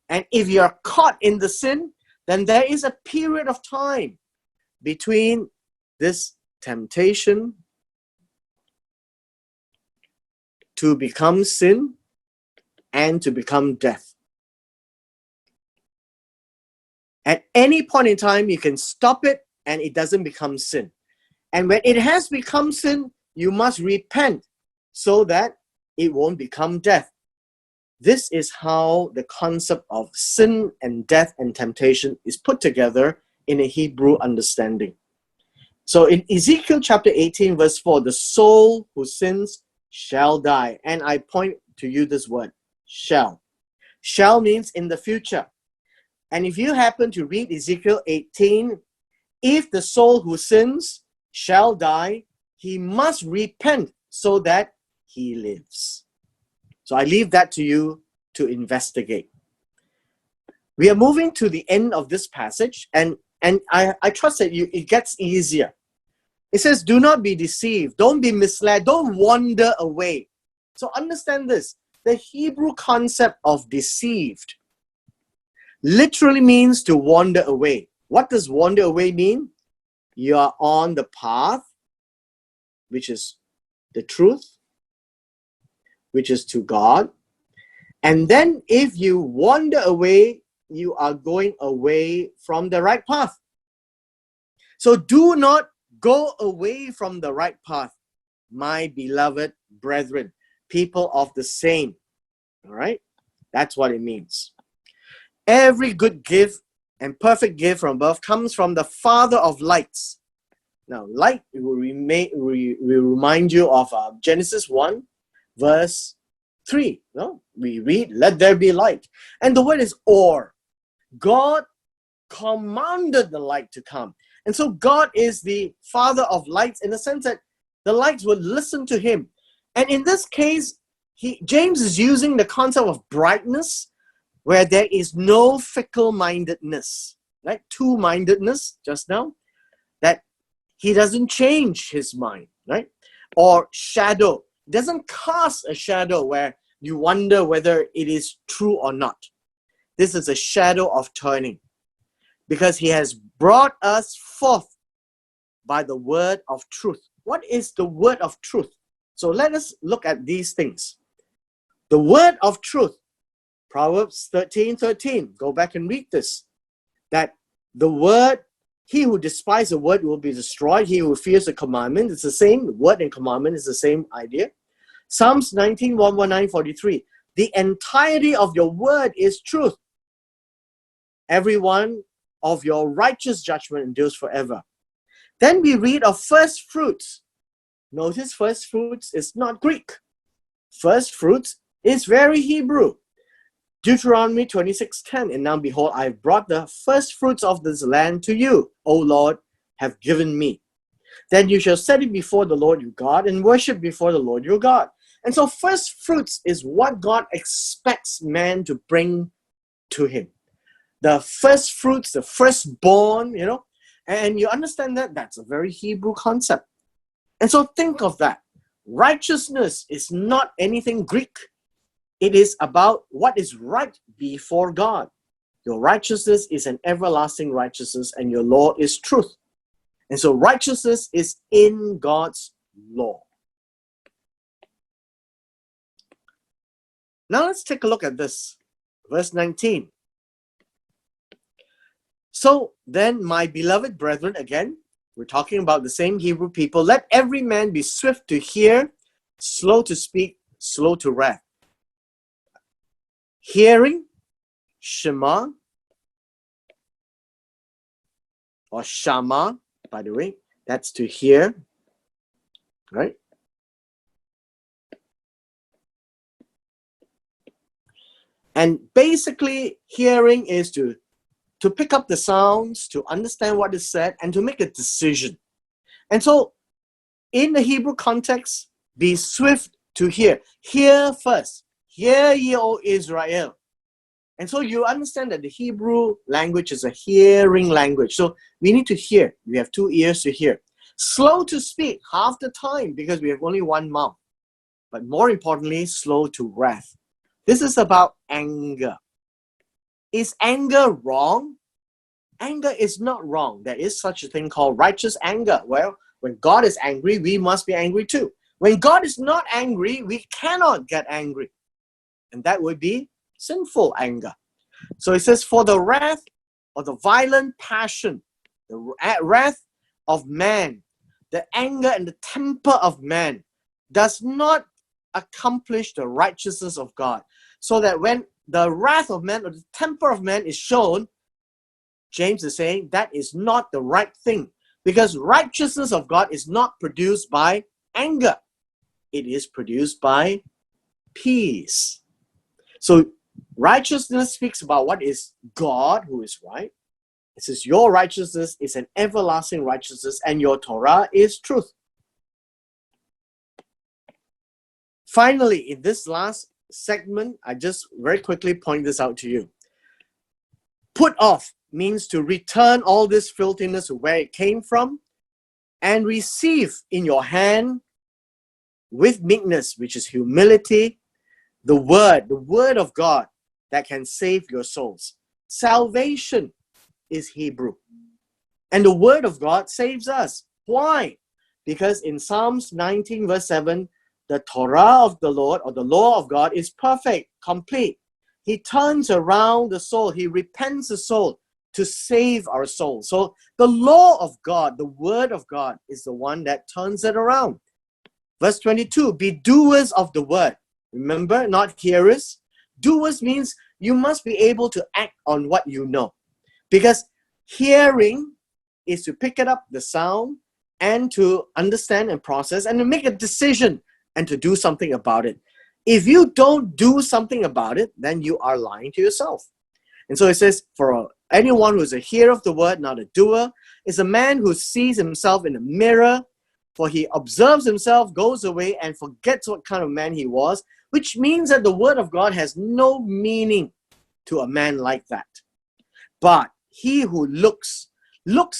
And if you are caught in the sin, then there is a period of time between this temptation to become sin and to become death. At any point in time, you can stop it and it doesn't become sin. And when it has become sin, you must repent so that it won't become death. This is how the concept of sin and death and temptation is put together in a Hebrew understanding. So in Ezekiel chapter 18 verse 4, the soul who sins shall die. And I point to you this word, shall. Shall means in the future. And if you happen to read Ezekiel 18, if the soul who sins shall die, he must repent so that he lives. So I leave that to you to investigate. We are moving to the end of this passage, and I trust that it gets easier. It says, do not be deceived, don't be misled, don't wander away. So understand this, the Hebrew concept of deceived literally means to wander away. What does wander away mean? You are on the path, which is the truth, which is to God. And then if you wander away, you are going away from the right path. So do not go away from the right path, my beloved brethren, people of the same. All right? That's what it means. Every good gift and perfect gift from above comes from the Father of lights. Now, light will remind you of Genesis 1, verse 3. No? We read, let there be light. And the word is or. God commanded the light to come. And so God is the Father of lights in the sense that the lights would listen to him. And in this case, James is using the concept of brightness where there is no fickle-mindedness, right? Two-mindedness just now, that he doesn't change his mind, right? Or shadow. It doesn't cast a shadow where you wonder whether it is true or not. This is a shadow of turning because he has brought us forth by the word of truth. What is the word of truth? So let us look at these things. The word of truth, Proverbs 13:13. Go back and read this. That the word, he who despises the word will be destroyed. He who fears the commandment, it's the same. The word and commandment is the same idea. Psalms 19:119-43. The entirety of your word is truth. Every one of your righteous judgment endures forever. Then we read of first fruits. Notice first fruits is not Greek. First fruits is very Hebrew. Deuteronomy 26:10. And now behold, I have brought the first fruits of this land to you, O Lord, have given me. Then you shall set it before the Lord your God and worship before the Lord your God. And so first fruits is what God expects man to bring to him. The first fruits, the firstborn, and you understand that that's a very Hebrew concept. And so think of that. Righteousness is not anything Greek. It is about what is right before God. Your righteousness is an everlasting righteousness, and your law is truth. And so righteousness is in God's law. Now let's take a look at this. Verse 19. So then, my beloved brethren, again, we're talking about the same Hebrew people. Let every man be swift to hear, slow to speak, slow to wrath. Hearing, Shema, or Shama, by the way, that's to hear, right? And basically, hearing is to pick up the sounds, to understand what is said, and to make a decision. And so, in the Hebrew context, be swift to hear. Hear first. Hear ye, O Israel. And so you understand that the Hebrew language is a hearing language. So we need to hear. We have 2 ears to hear. Slow to speak half the time because we have only 1 mouth. But more importantly, slow to wrath. This is about anger. Is anger wrong? Anger is not wrong. There is such a thing called righteous anger. Well, when God is angry, we must be angry too. When God is not angry, we cannot get angry. And that would be sinful anger. So it says, for the wrath or the violent passion, the wrath of man, the anger and the temper of man does not accomplish the righteousness of God. So that when the wrath of man or the temper of man is shown, James is saying that is not the right thing. Because righteousness of God is not produced by anger. It is produced by peace. So righteousness speaks about what is God who is right. It says your righteousness is an everlasting righteousness and your Torah is truth. Finally, in this last segment, I just very quickly point this out to you. Put off means to return all this filthiness to where it came from and receive in your hand with meekness, which is humility, the word of God that can save your souls. Salvation is Hebrew. And the word of God saves us. Why? Because in Psalms 19 verse 7, the Torah of the Lord or the law of God is perfect, complete. He turns around the soul. He repents the soul to save our soul. So the law of God, the word of God is the one that turns it around. Verse 22, be doers of the word. Remember, not hearers. Doers means you must be able to act on what you know. Because hearing is to pick it up, the sound, and to understand and process and to make a decision and to do something about it. If you don't do something about it, then you are lying to yourself. And so it says, for anyone who is a hearer of the word, not a doer, is a man who sees himself in a mirror, for he observes himself, goes away, and forgets what kind of man he was, which means that the word of God has no meaning to a man like that. But he who looks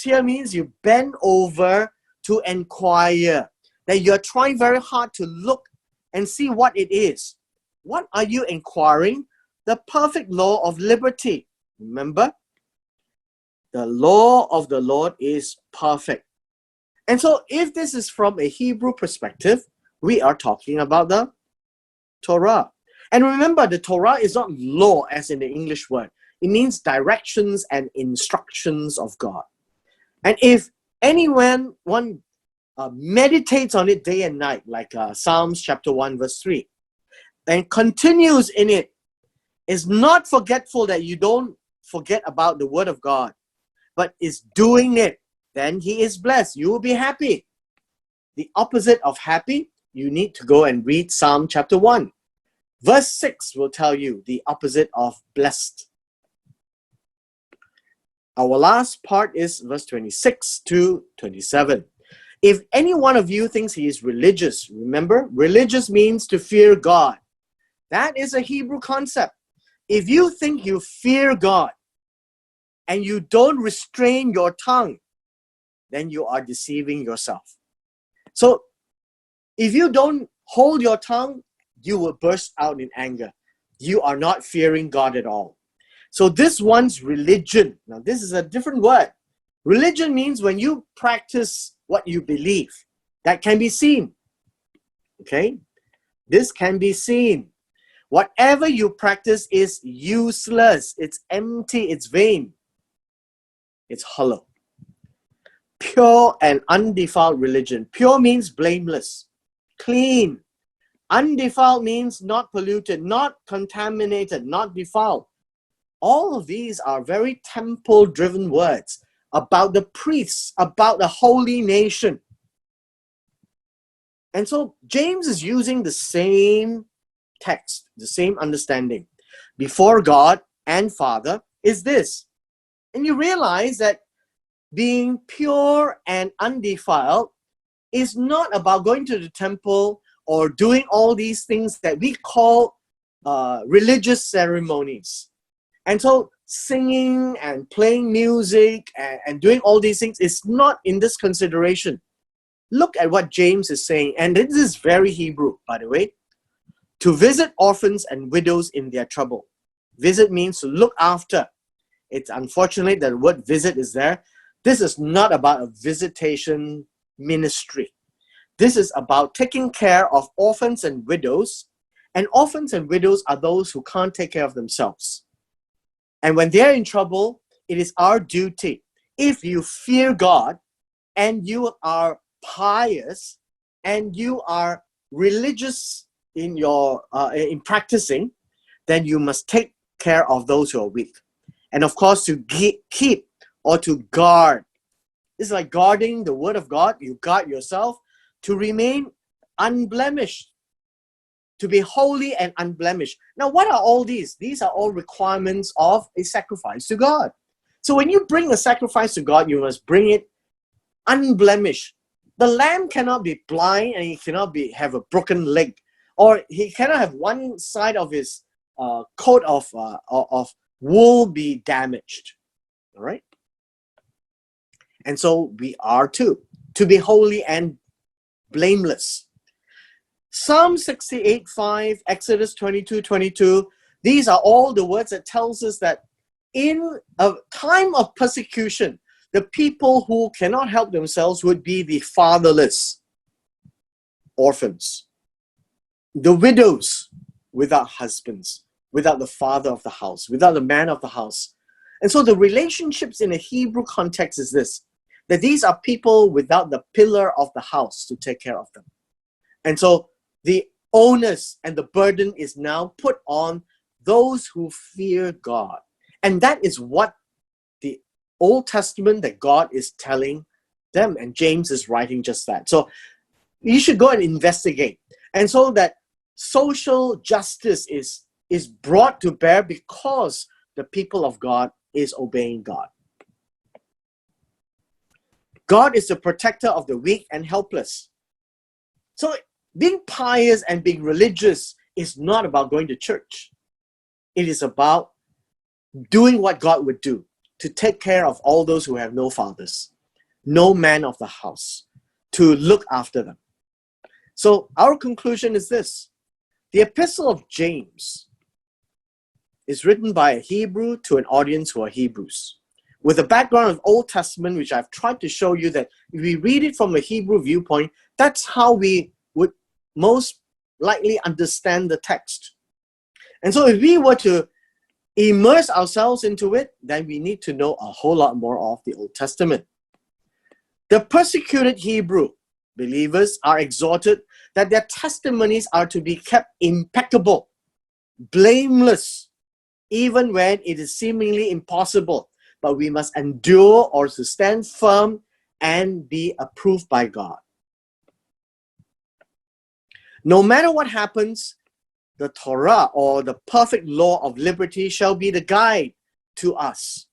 here means you bend over to inquire, that you're trying very hard to look and see what it is. What are you inquiring? The perfect law of liberty. Remember, the law of the Lord is perfect. And so if this is from a Hebrew perspective, We are talking about the Torah. And remember, the Torah is not law as in the English word. It means directions and instructions of God. And if anyone meditates on it day and night, like Psalms chapter 1 verse 3, and continues in it, is not forgetful, that you don't forget about the word of God, but is doing it, then he is blessed. You will be happy. The opposite of happy, you need to go and read Psalm chapter 1. Verse 6 will tell you the opposite of blessed. Our last part is verse 26 to 27. If any one of you thinks he is religious, remember, religious means to fear God. That is a Hebrew concept. If you think you fear God and you don't restrain your tongue, then you are deceiving yourself. So if you don't hold your tongue, you will burst out in anger. You are not fearing God at all. So this one's religion. Now this is a different word. Religion means when you practice what you believe. That can be seen. Okay? This can be seen. Whatever you practice is useless. It's empty. It's vain. It's hollow. Pure and undefiled religion. Pure means blameless, clean. Undefiled means not polluted, not contaminated, not defiled. All of these are very temple-driven words about the priests, about the holy nation. And so James is using the same text, the same understanding. Before God and Father is this. And you realize that being pure and undefiled is not about going to the temple or doing all these things that we call religious ceremonies. And so singing and playing music and doing all these things is not in this consideration. Look at what James is saying, and this is very Hebrew, by the way. To visit orphans and widows in their trouble. Visit means to look after. It's unfortunate that the word visit is there. This is not about a visitation ministry. This is about taking care of orphans and widows. And orphans and widows are those who can't take care of themselves. And when they're in trouble, it is our duty. If you fear God and you are pious and you are religious in your in practicing, then you must take care of those who are weak. And of course, to keep or to guard. It's like guarding the word of God. You guard yourself to remain unblemished, to be holy and unblemished. Now, what are all these? These are all requirements of a sacrifice to God. So when you bring a sacrifice to God, you must bring it unblemished. The lamb cannot be blind and he cannot have a broken leg, or he cannot have one side of his coat of wool be damaged. All right? And so we are too, to be holy and blameless. Psalm 68:5, Exodus 22:22, these are all the words that tells us that in a time of persecution, the people who cannot help themselves would be the fatherless, orphans, the widows without husbands, without the father of the house, without the man of the house. And so the relationships in a Hebrew context is this, that these are people without the pillar of the house to take care of them. And so the onus and the burden is now put on those who fear God. And that is what the Old Testament that God is telling them. And James is writing just that. So you should go and investigate. And so that social justice is brought to bear because the people of God is obeying God. God is the protector of the weak and helpless. So being pious and being religious is not about going to church. It is about doing what God would do, to take care of all those who have no fathers, no man of the house, to look after them. So our conclusion is this. The epistle of James is written by a Hebrew to an audience who are Hebrews, with a background of Old Testament, which I've tried to show you that if we read it from a Hebrew viewpoint, that's how we would most likely understand the text. And so if we were to immerse ourselves into it, then we need to know a whole lot more of the Old Testament. The persecuted Hebrew believers are exhorted that their testimonies are to be kept impeccable, blameless, even when it is seemingly impossible. But we must endure or to stand firm and be approved by God. No matter what happens, the Torah, or the perfect law of liberty, shall be the guide to us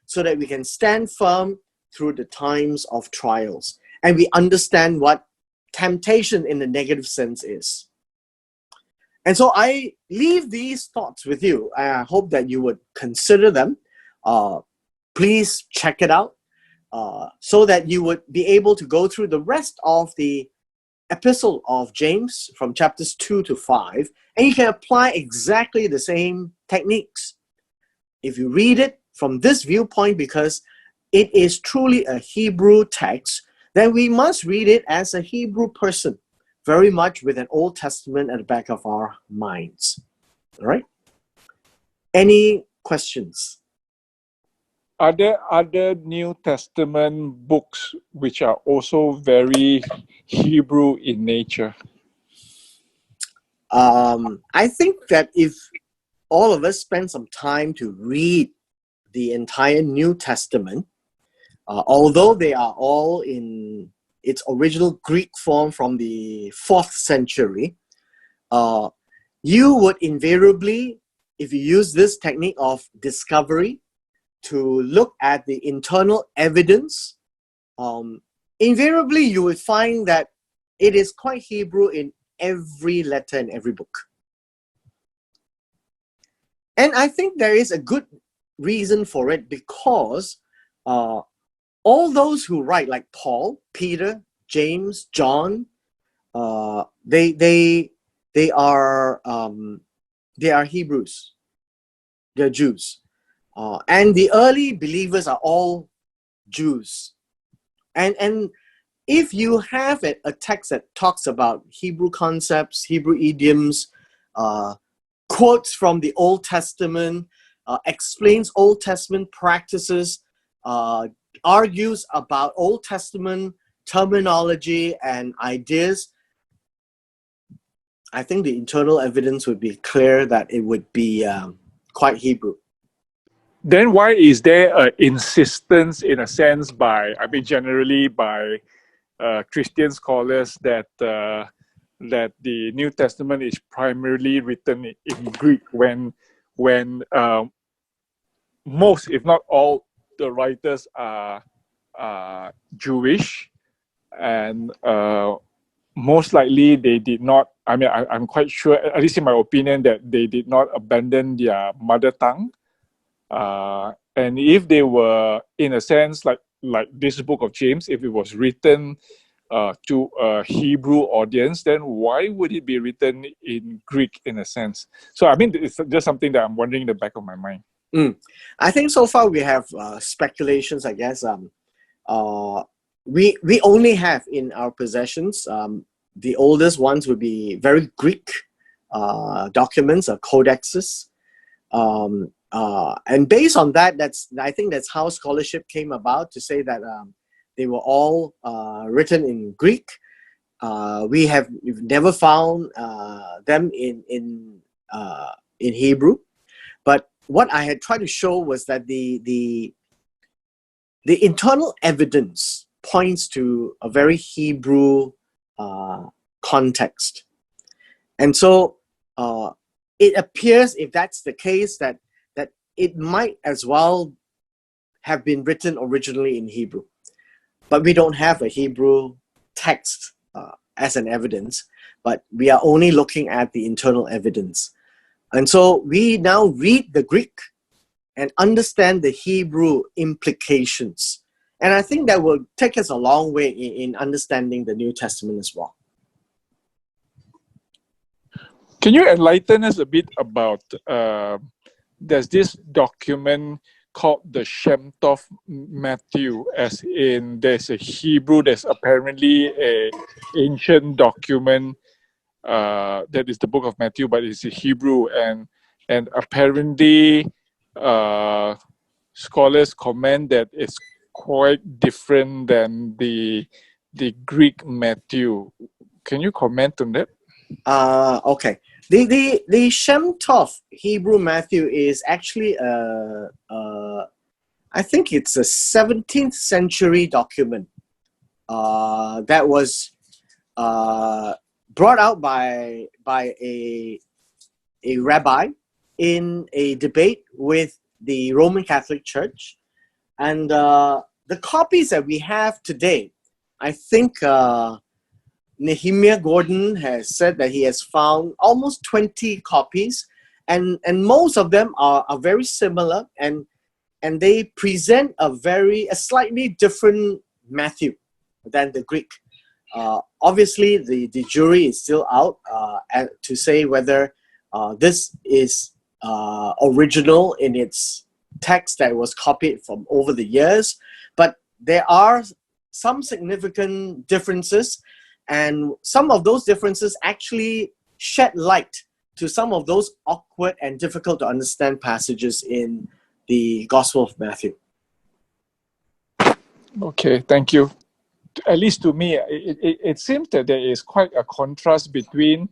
so that we can stand firm through the times of trials. And we understand what temptation in the negative sense is. And so I leave these thoughts with you. I hope that you would consider them. Please check it out so that you would be able to go through the rest of the epistle of James from chapters 2 to 5, and you can apply exactly the same techniques. If you read it from this viewpoint, because it is truly a Hebrew text, then we must read it as a Hebrew person, very much with an Old Testament at the back of our minds. All right? Any questions? Are there other New Testament books which are also very Hebrew in nature? I think that if all of us spend some time to read the entire New Testament, although they are all in its original Greek form from the 4th century, you would invariably, if you use this technique of discovery, to look at the internal evidence, invariably you would find that it is quite Hebrew in every letter in every book. And I think there is a good reason for it, because all those who write, like Paul, Peter, James, John, they are Hebrews. They're Jews. And the early believers are all Jews. And if you have a text that talks about Hebrew concepts, Hebrew idioms, quotes from the Old Testament, explains Old Testament practices, argues about Old Testament terminology and ideas, I think the internal evidence would be clear that it would be quite Hebrew. Then why is there an insistence, in a sense, generally by Christian scholars that that the New Testament is primarily written in Greek when most, if not all, the writers are Jewish, and most likely they did not. I mean, I'm quite sure, at least in my opinion, that they did not abandon their mother tongue. And if they were, in a sense, like this book of James, if it was written to a Hebrew audience, then why would it be written in Greek, in a sense? So, I mean, it's just something that I'm wondering in the back of my mind. I think so far we have speculations, I guess. We only have in our possessions, the oldest ones would be very Greek documents, codexes. And based on that, I think that's how scholarship came about, to say that they were all written in Greek. We've never found them in Hebrew. But what I had tried to show was that the internal evidence points to a very Hebrew context. And so it appears, if that's the case, that it might as well have been written originally in Hebrew. But we don't have a Hebrew text as an evidence, but we are only looking at the internal evidence. And so we now read the Greek and understand the Hebrew implications. And I think that will take us a long way in understanding the New Testament as well. Can you enlighten us a bit about, there's this document called the Shem Tov Matthew, as in there's a Hebrew, there's apparently an ancient document that is the book of Matthew, but it's in Hebrew, and apparently scholars comment that it's quite different than the Greek Matthew. Can you comment on that? Okay. The Shem Tov Hebrew Matthew is actually I think it's a 17th century document that was brought out by a rabbi in a debate with the Roman Catholic Church, and the copies that we have today, I think Nehemiah Gordon has said that he has found almost 20 copies, and most of them are very similar, and they present a slightly different Matthew than the Greek. Obviously, the jury is still out to say whether this is original in its text that was copied from over the years, but there are some significant differences, and some of those differences actually shed light to some of those awkward and difficult to understand passages in the Gospel of Matthew. Okay, thank you. At least to me, it seems that there is quite a contrast between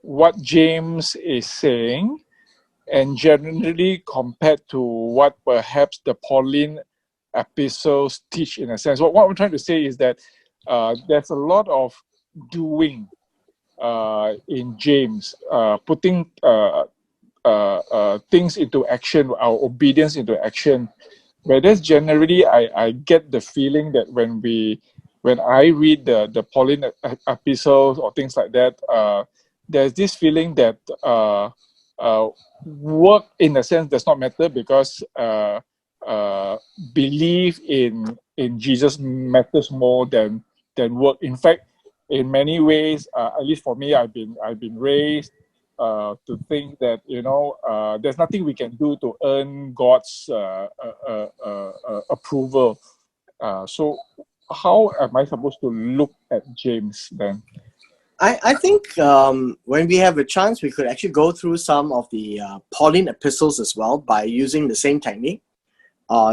what James is saying and generally compared to what perhaps the Pauline epistles teach, in a sense. What I'm trying to say is that there's a lot of doing in James, putting things into action, our obedience into action. Whereas generally, I get the feeling that when I read the Pauline epistles or things like that, there's this feeling that work, in a sense, does not matter, because belief in Jesus matters more than work. In fact, in many ways, at least for me, I've been raised to think that there's nothing we can do to earn God's approval. So how am I supposed to look at James then? I think when we have a chance, we could actually go through some of the Pauline epistles as well by using the same technique.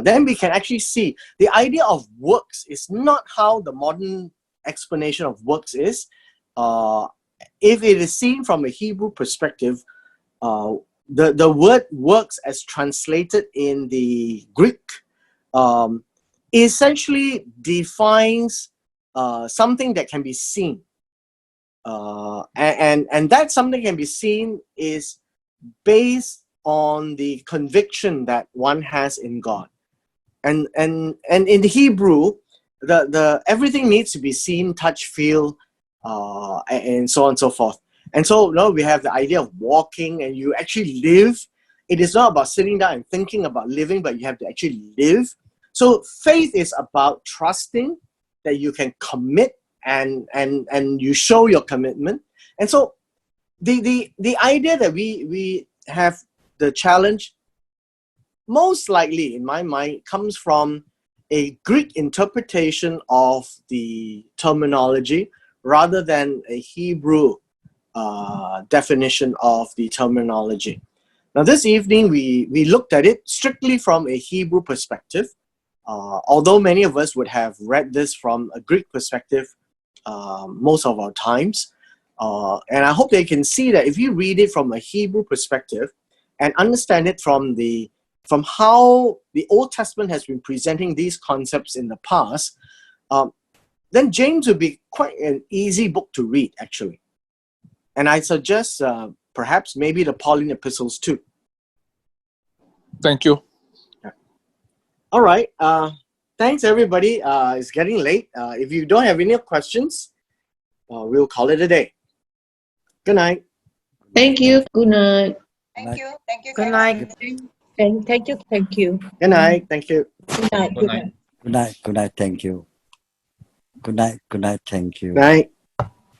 Then we can actually see the idea of works is not how the modern explanation of works is. If it is seen from a Hebrew perspective, the word works as translated in the Greek essentially defines something that can be seen. And that something can be seen is based on the conviction that one has in God. And in the Hebrew, the everything needs to be seen, touch, feel, and so on and so forth. And so we have the idea of walking, and you actually live. It is not about sitting down and thinking about living, but you have to actually live. So faith is about trusting that you can commit and you show your commitment. And so the idea that we have the challenge, most likely in my mind, comes from a Greek interpretation of the terminology rather than a Hebrew definition of the terminology. Now this evening we looked at it strictly from a Hebrew perspective, although many of us would have read this from a Greek perspective most of our times. And I hope they can see that if you read it from a Hebrew perspective and understand it from how the Old Testament has been presenting these concepts in the past, then James would be quite an easy book to read, actually. And I suggest perhaps maybe the Pauline epistles too. Thank you. All right. Thanks, everybody. It's getting late. If you don't have any questions, we'll call it a day. Good night. Thank you. Good night. Thank you. Thank you. Good night. Thank you. Thank you. Good night. Thank you. Good night. Good night. Good night. Good night. Thank you. Good night. Good night. Thank you. Night.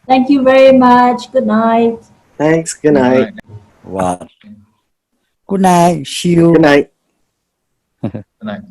Thank you very much. Good night. Thanks. Good night. What? Good night. See you. Good night. Good night.